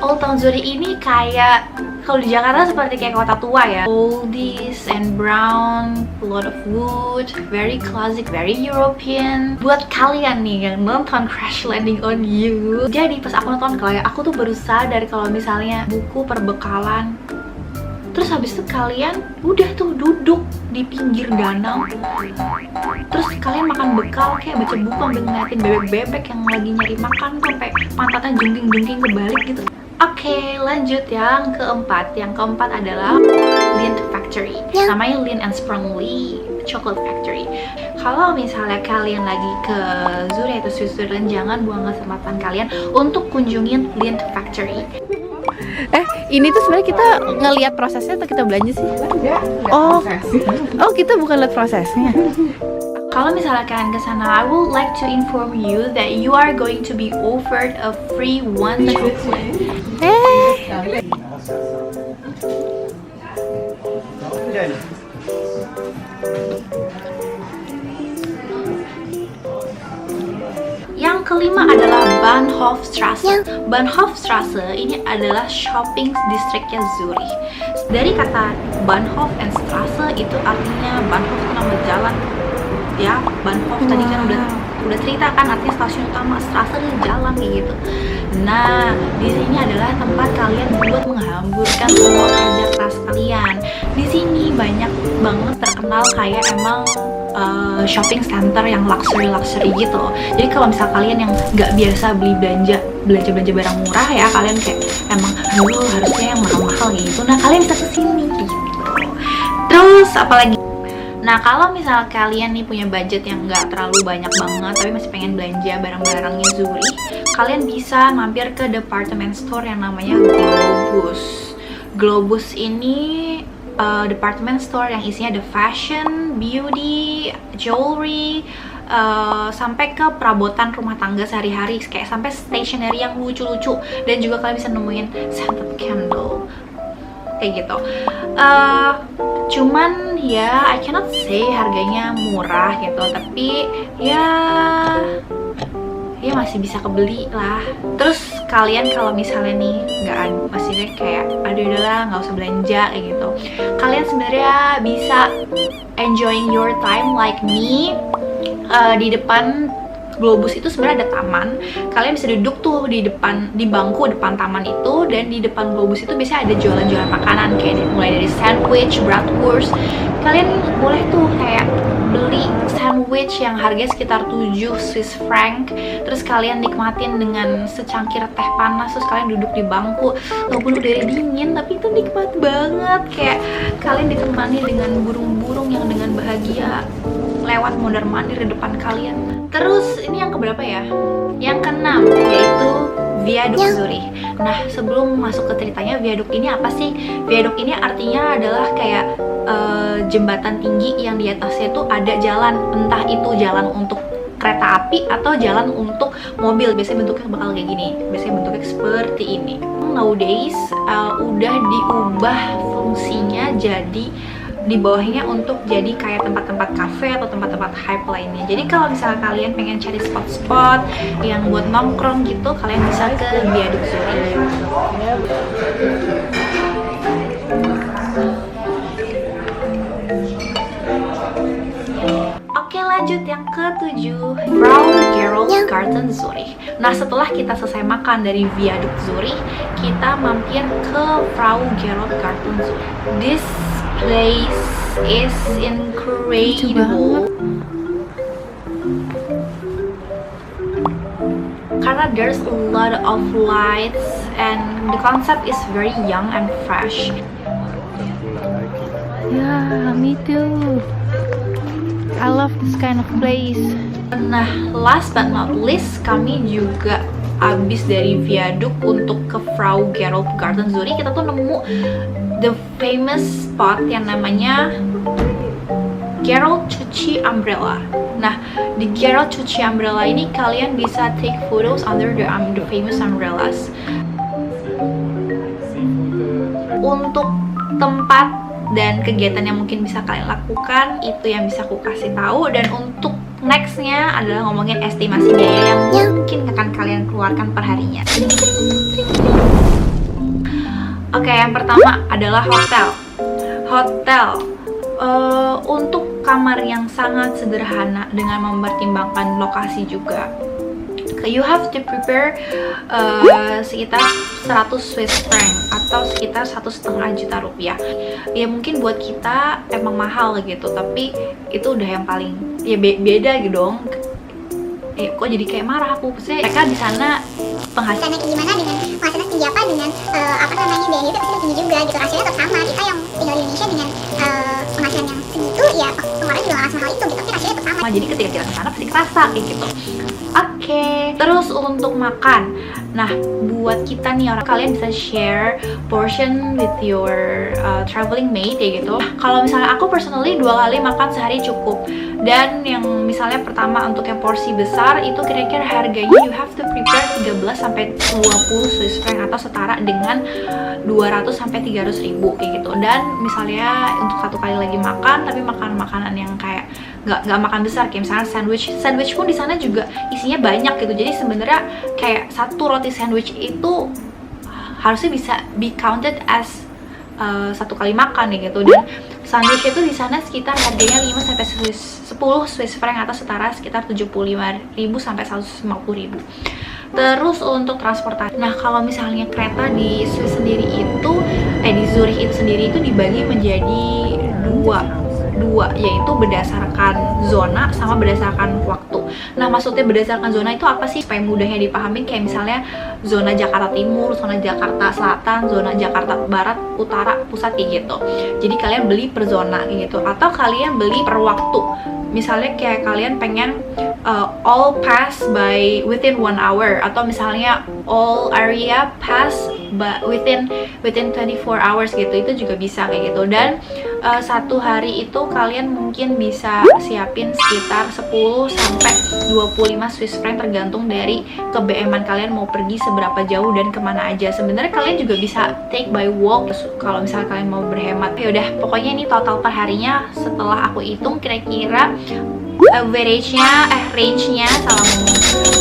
Old Town Zurich ini kayak, kalau di Jakarta seperti kayak kota tua ya, oldies and brown, a lot of wood, very classic, very European. Buat kalian nih yang nonton Crash Landing on You, jadi pas aku nonton kayak aku tuh baru sadar kalau misalnya buku perbekalan, terus habis itu kalian udah tuh duduk di pinggir danau, terus kalian makan bekal kayak baca buku sambil ngeliatin bebek-bebek yang lagi nyari makan sampai pantatnya jungking-jungking kebalik gitu. Oke, lanjut yang keempat. Yang keempat adalah Lindt Factory. Namanya Lindt and Sprungly Chocolate Factory. Kalau misalnya kalian lagi ke Zurich atau Switzerland, jangan buang kesempatan kalian untuk kunjungin Lindt Factory. Ini tuh sebenarnya kita ngelihat prosesnya atau kita belanja sih? Enggak Oh, kita bukan lihat prosesnya. Kalau misalnya kalian ke sana, I would like to inform you that you are going to be offered a free one chocolate. Yang kelima adalah Bahnhofstrasse. Bahnhofstrasse ini adalah shopping districtnya Zurich. Dari kata Bahnhof and Strasse itu artinya Bahnhof itu nama jalan. Ya, Bahnhof tadi kan udah cerita kan artinya stasiun utama, Strasse itu jalan kayak gitu. Nah, di sini adalah tempat kalian buat menghamburkan semua kerja keras kalian. Di sini banyak banget terkenal kayak emang shopping center yang luxury gitu. Jadi kalau misal kalian yang nggak biasa beli belanja barang murah ya, kalian kayak emang dulu harusnya yang mahal-mahal gitu. Nah, kalian bisa kesini gitu. Terus apalagi? Nah, kalau misal kalian nih punya budget yang nggak terlalu banyak banget tapi masih pengen belanja barang-barangnya Zurich, kalian bisa mampir ke department store yang namanya Globus. Globus ini department store yang isinya ada fashion, beauty, jewelry, sampai ke perabotan rumah tangga sehari-hari, kayak sampai stationery yang lucu-lucu, dan juga kalian bisa nemuin scented candle kayak gitu. Cuman ya I cannot say harganya murah gitu, tapi ya masih bisa kebeli lah. Terus kalian kalau misalnya nih maksudnya kayak aduh udahlah nggak usah belanja kayak gitu, kalian sebenarnya bisa enjoying your time like me. Di depan Globus itu sebenarnya ada taman. Kalian bisa duduk tuh di bangku depan taman itu, dan di depan Globus itu biasanya ada jualan-jualan makanan kayak mulai dari sandwich, bratwurst. Kalian boleh tuh kayak beli sandwich yang harganya sekitar 7 Swiss franc, terus kalian nikmatin dengan secangkir teh panas, terus kalian duduk di bangku walaupun udah dingin, tapi itu nikmat banget. Kayak kalian ditemani dengan burung-burung yang dengan bahagia lewat mondar-mandir di depan kalian. Terus ini yang keberapa ya? Yang keenam, yaitu Viaduk Zurich. Nah, sebelum masuk ke ceritanya, viaduk ini apa sih? Viaduk ini artinya adalah kayak jembatan tinggi yang di atasnya itu ada jalan, entah itu jalan untuk kereta api atau jalan untuk mobil. Biasanya bentuknya bakal kayak gini, biasanya bentuknya seperti ini. Nowadays udah diubah fungsinya jadi di bawahnya untuk jadi kayak tempat-tempat cafe atau tempat-tempat hype lainnya. Jadi kalau misalnya kalian pengen cari spot-spot yang buat nongkrong gitu, kalian bisa ke Viaduk Zurich. Oke, lanjut yang ketujuh, Frau Gerold Garten Zurich. Nah, setelah kita selesai makan dari Viaduk Zurich, kita mampir ke Frau Gerold Garten Zurich. This place is incredible karena there's a lot of lights and the concept is very young and fresh. Yeah, me too. I love this kind of place. Nah, last but not least, kami juga abis dari Viaduk untuk ke Frau Gerold Garten Zurich. Kita tuh nemu the famous spot yang namanya Gerold Cucci Umbrella. Nah, di Gerold Cucci Umbrella ini kalian bisa take photos under the famous umbrellas. Untuk tempat dan kegiatan yang mungkin bisa kalian lakukan, itu yang bisa aku kasih tahu. Dan untuk nextnya adalah ngomongin estimasi biaya yang mungkin akan kalian keluarkan per harinya. Oke, yang pertama adalah hotel. Untuk kamar yang sangat sederhana dengan mempertimbangkan lokasi juga, you have to prepare sekitar 100 Swiss franc atau sekitar 1,5 juta rupiah. Ya mungkin buat kita emang mahal gitu, tapi itu udah yang paling ya beda gitu dong. Kok jadi kayak marah aku sih? Mereka di sana penghasilannya kayak gimana, dengan penghasilan tinggi apa, dengan biaya hidup pasti tinggi juga gitu. Hasilnya tetap sama. Kita yang tinggal di Indonesia dengan penghasilan yang segitu, ya pengeluaran juga nggak semahal itu gitu, tapi hasilnya tetap sama. Jadi ketika kita kesana pasti kerasa kayak gitu. Oke, terus untuk makan. Nah, buat kita nih orang, kalian bisa share portion with your traveling mate ya gitu. Kalau misalnya aku personally 2 kali makan sehari cukup. Dan yang misalnya pertama untuk yang porsi besar itu kira-kira harganya you have to prepare 13 sampai 20 Swiss franc atau setara dengan 200 sampai 300 ribu kayak gitu. Dan misalnya untuk 1 kali lagi makan, tapi makan makanan yang kayak nggak makan besar, kayak misalnya sandwich pun di sana juga isinya banyak gitu. Jadi sebenarnya kayak satu roti sandwich itu harusnya bisa be counted as 1 kali makan ya gitu. Dan sandwich itu di sana sekitar harganya 5 sampai 10 Swiss franc atau setara sekitar 75.000 sampai 150.000. Terus untuk transportasi, nah kalau misalnya kereta di Swiss sendiri itu di Zurich itu sendiri itu dibagi menjadi dua, yaitu berdasarkan zona sama berdasarkan waktu. Nah, maksudnya berdasarkan zona itu apa sih? Supaya mudahnya dipahami, kayak misalnya zona Jakarta Timur, zona Jakarta Selatan, zona Jakarta Barat, Utara, Pusat kayak gitu. Jadi kalian beli per zona kayak gitu, atau kalian beli per waktu. Misalnya kayak kalian pengen all pass by within 1 hour, atau misalnya all area pass within 24 hours gitu, itu juga bisa kayak gitu. Dan 1 hari itu kalian mungkin bisa siapin sekitar 10 sampai 25 Swiss franc tergantung dari keBM-an kalian mau pergi seberapa jauh dan kemana aja. Sebenarnya kalian juga bisa take by walk kalau misalnya kalian mau berhemat. Ya udah, pokoknya ini total per harinya setelah aku hitung kira-kira average-nya range-nya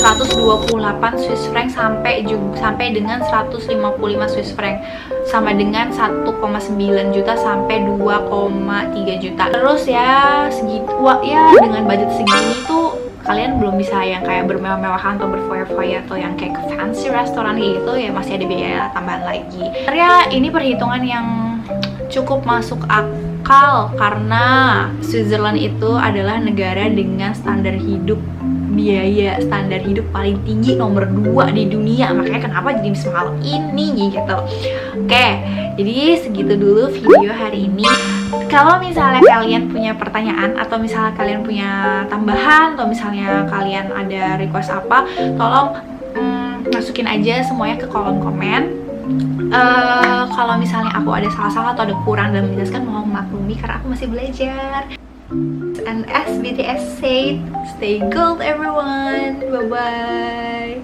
128 Swiss franc sampai dengan 155 Swiss franc, sama dengan 1,9 juta sampai 2,3 juta. Terus ya segitu ya, dengan budget segini tuh kalian belum bisa yang kayak bermewah-mewahan atau berfoya-foya atau yang kayak ke fancy restoran gitu, ya masih ada biaya tambahan lagi. Sebenarnya ini perhitungan yang cukup masuk akal karena Switzerland itu adalah negara dengan standar hidup paling tinggi nomor 2 di dunia. Makanya kenapa jadi semahal ini gitu. Oke, jadi segitu dulu video hari ini. Kalau misalnya kalian punya pertanyaan atau misalnya kalian punya tambahan atau misalnya kalian ada request apa, tolong masukin aja semuanya ke kolom komen. Kalau misalnya aku ada salah-salah atau ada kurang dalam menjelaskan, mohon maklumi karena aku masih belajar. And as BTS said, stay gold everyone. Bye bye.